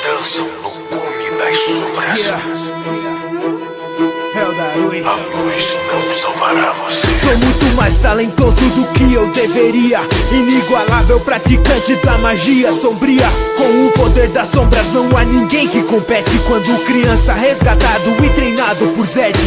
dançam no cume das sombras. A luz não salvará você. Sou muito mais talentoso do que eu deveria. Inigualável praticante da magia sombria. Com o poder das sombras não há ninguém que compete. Quando criança resgatado e treinado por Zed.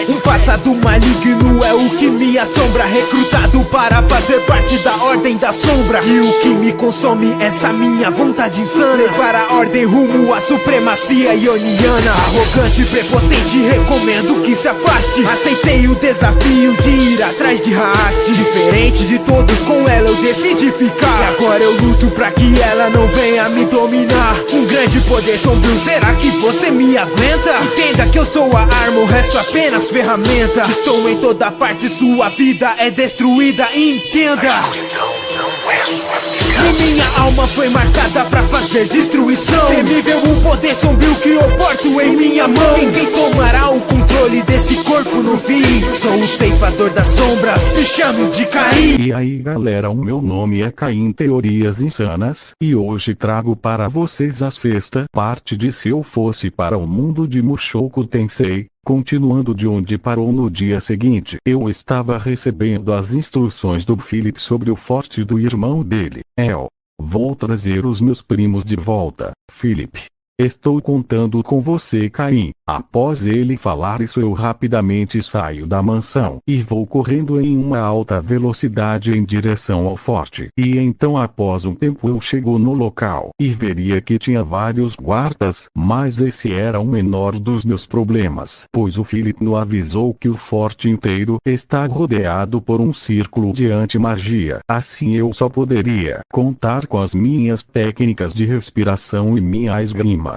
Um passado maligno é o que me assombra. Recrutado para fazer parte da ordem da sombra. E o que me consome é essa minha vontade insana. Levar a ordem rumo à supremacia ioniana. Arrogante, prepotente, recomendo que se afaste. Aceitei o desafio de ir atrás de Haast. Diferente de todos, com ela eu decidi ficar. E agora eu luto pra que ela não venha me dominar. Um grande poder sombrio, será que você me aguenta? Entenda que eu sou a arma, o resto apenas ferramenta. Estou em toda parte, sua vida é destruída, entenda. A escuridão não é sua amiga. E minha alma foi marcada pra fazer destruição. Temível o poder sombrio que eu porto em minha mão. Ninguém tomará o controle desse corpo no fim. Sou o ceifador das sombras, se chame de Caim. E aí galera, o meu nome é Caim Teorias Insanas, e hoje trago para vocês a sexta parte de Se Eu Fosse para o Mundo de Mushoku Tensei. Continuando de onde parou no dia seguinte, eu estava recebendo as instruções do Philip sobre o forte do irmão dele, El. Vou trazer os meus primos de volta, Philip. Estou contando com você, Caim. Após ele falar isso, eu rapidamente saio da mansão e vou correndo em uma alta velocidade em direção ao forte. E então após um tempo eu chego no local e veria que tinha vários guardas, mas esse era o menor dos meus problemas, pois o Philip nos avisou que o forte inteiro está rodeado por um círculo de anti-magia. Assim eu só poderia contar com as minhas técnicas de respiração e minha esgrima.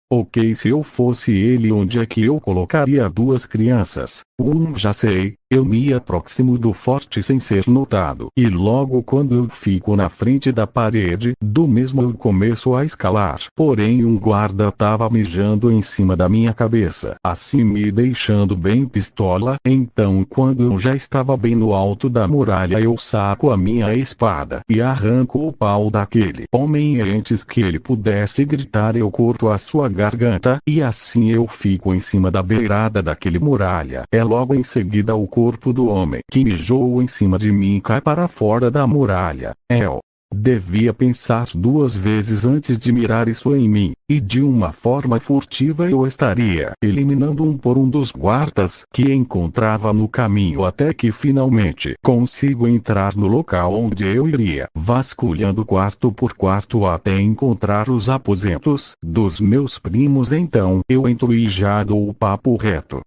Ok, se eu fosse ele, onde é que eu colocaria duas crianças? Já sei, eu me aproximo do forte sem ser notado. E logo quando eu fico na frente da parede do mesmo eu começo a escalar. Porém um guarda tava mijando em cima da minha cabeça, assim me deixando bem pistola. Então quando eu já estava bem no alto da muralha, eu saco a minha espada e arranco o pau daquele homem. E antes que ele pudesse gritar, eu corto a sua garganta, e assim eu fico em cima da beirada daquele muralha. Logo em seguida o corpo do homem que mijou em cima de mim cai para fora da muralha. Devia pensar duas vezes antes de mirar isso em mim, e de uma forma furtiva eu estaria eliminando um por um dos guardas que encontrava no caminho, até que finalmente consigo entrar no local onde eu iria, vasculhando quarto por quarto até encontrar os aposentos dos meus primos. Então eu entro e já dou o papo reto.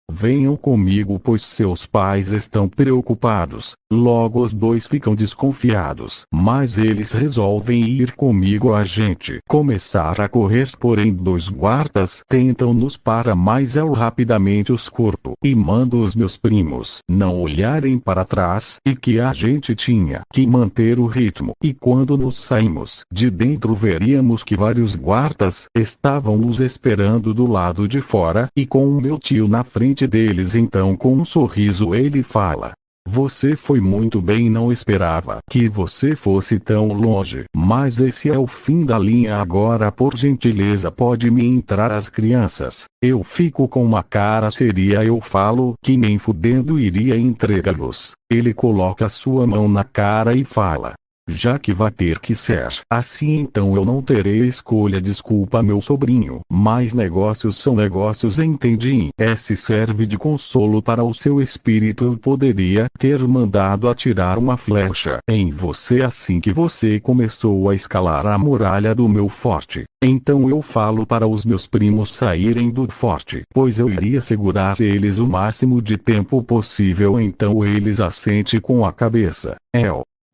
Venham comigo, pois seus pais estão preocupados. Logo os dois ficam desconfiados, mas eles resolvem ir comigo. A gente começar a correr, porém dois guardas tentam nos parar, mas eu rapidamente os corto e mando os meus primos não olharem para trás, e que a gente tinha que manter o ritmo. E quando nos saímos de dentro, veríamos que vários guardas estavam nos esperando do lado de fora, e com o meu tio na frente deles. Então com um sorriso ele fala: você foi muito bem, não esperava que você fosse tão longe, mas esse é o fim da linha agora, por gentileza pode me entrar as crianças. Eu fico com uma cara séria, eu falo que nem fudendo iria entregá-los. Ele coloca sua mão na cara e fala: já que vai ter que ser assim, então eu não terei escolha. Desculpa meu sobrinho, mas negócios são negócios, entendi. Esse serve de consolo para o seu espírito. Eu poderia ter mandado atirar uma flecha em você assim que você começou a escalar a muralha do meu forte. Então eu falo para os meus primos saírem do forte, pois eu iria segurar eles o máximo de tempo possível. Então eles assentem com a cabeça.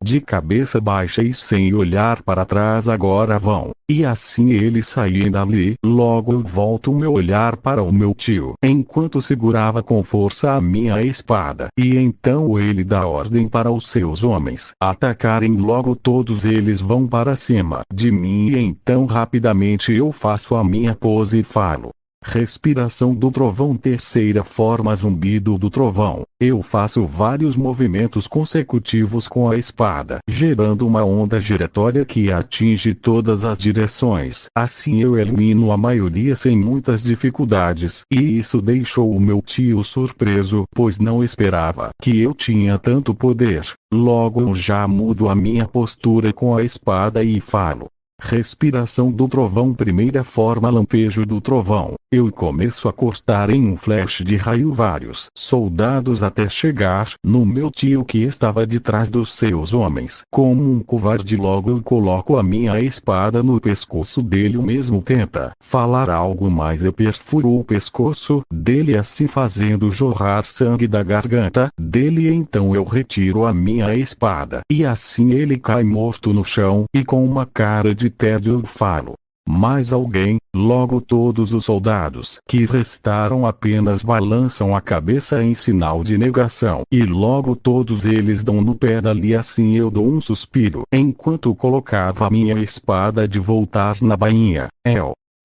De cabeça baixa e sem olhar para trás agora vão. E assim eles saem dali. Logo eu volto o meu olhar para o meu tio, enquanto segurava com força a minha espada. E então ele dá ordem para os seus homens atacarem. Logo todos eles vão para cima de mim, e então rapidamente eu faço a minha pose e falo: Respiração do trovão. Terceira forma, zumbido do trovão. Eu faço vários movimentos consecutivos com a espada, gerando uma onda giratória que atinge todas as direções. Assim eu elimino a maioria sem muitas dificuldades, e isso deixou o meu tio surpreso, pois não esperava que eu tinha tanto poder. Logo eu já mudo a minha postura com a espada e falo. Respiração do trovão. Primeira forma, lampejo do trovão. Eu começo a cortar em um flash de raio vários soldados até chegar no meu tio que estava de trás dos seus homens. Como um covarde, logo eu coloco a minha espada no pescoço dele. O mesmo tenta falar algo, mas eu perfuro o pescoço dele, assim fazendo jorrar sangue da garganta dele. Então eu retiro a minha espada e assim ele cai morto no chão, e com uma cara de tédio eu falo. Mais alguém? Logo todos os soldados que restaram apenas balançam a cabeça em sinal de negação, e logo todos eles dão no pé dali. Assim eu dou um suspiro, enquanto colocava minha espada de voltar na bainha.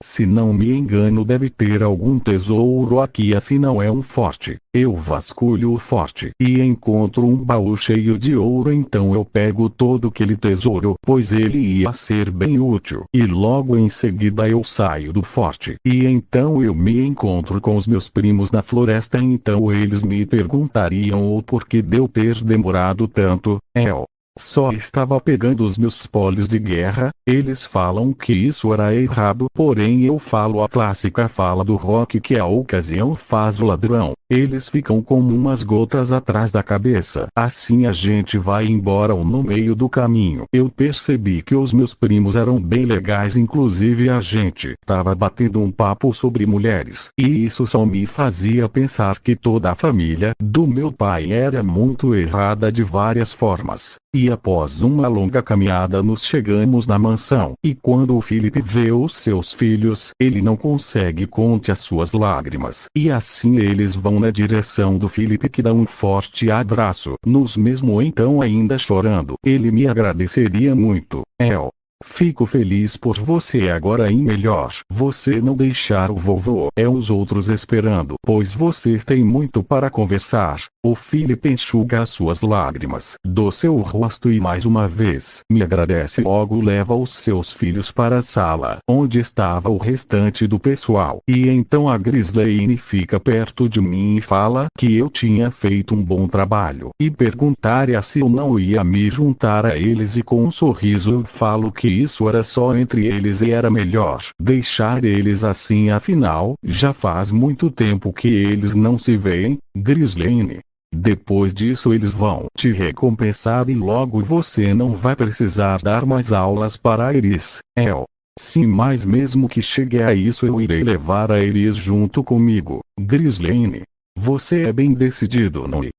Se não me engano, deve ter algum tesouro aqui, afinal é um forte. Eu vasculho o forte e encontro um baú cheio de ouro. Então eu pego todo aquele tesouro, pois ele ia ser bem útil. E logo em seguida eu saio do forte. E então eu me encontro com os meus primos na floresta. Então eles me perguntariam o porquê de eu ter demorado tanto. Só estava pegando os meus espólios de guerra. Eles falam que isso era errado, porém eu falo a clássica fala do Rock, que a ocasião faz o ladrão. Eles ficam como umas gotas atrás da cabeça. Assim a gente vai embora. No meio do caminho eu percebi que os meus primos eram bem legais, inclusive a gente tava batendo um papo sobre mulheres, e isso só me fazia pensar que toda a família do meu pai era muito errada de várias formas. E após uma longa caminhada nos chegamos na mansão, e quando o Felipe vê os seus filhos, ele não consegue conter as suas lágrimas, e assim eles vão na direção do Felipe, que dá um forte abraço nos mesmo. Então, ainda chorando, ele me agradeceria muito. Fico feliz por você agora, e melhor, você não deixar o vovô e os outros esperando, pois vocês têm muito para conversar. O Felipe enxuga as suas lágrimas do seu rosto e mais uma vez me agradece. Logo leva os seus filhos para a sala onde estava o restante do pessoal, e então a Grislane fica perto de mim e fala que eu tinha feito um bom trabalho, e perguntaria se eu não ia me juntar a eles, e com um sorriso eu falo que isso era só entre eles e era melhor deixar eles assim, afinal já faz muito tempo que eles não se veem. Grislane, depois disso eles vão te recompensar e logo você não vai precisar dar mais aulas para a Iris. Sim, mas mesmo que chegue a isso eu irei levar a Iris junto comigo. Grislane, você é bem decidido, não é?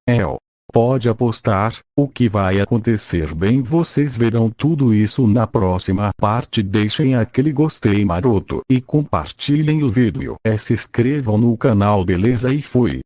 Pode apostar. O que vai acontecer? Bem, vocês verão tudo isso na próxima parte. Deixem aquele gostei maroto e compartilhem o vídeo. Se inscrevam no canal, beleza? E fui.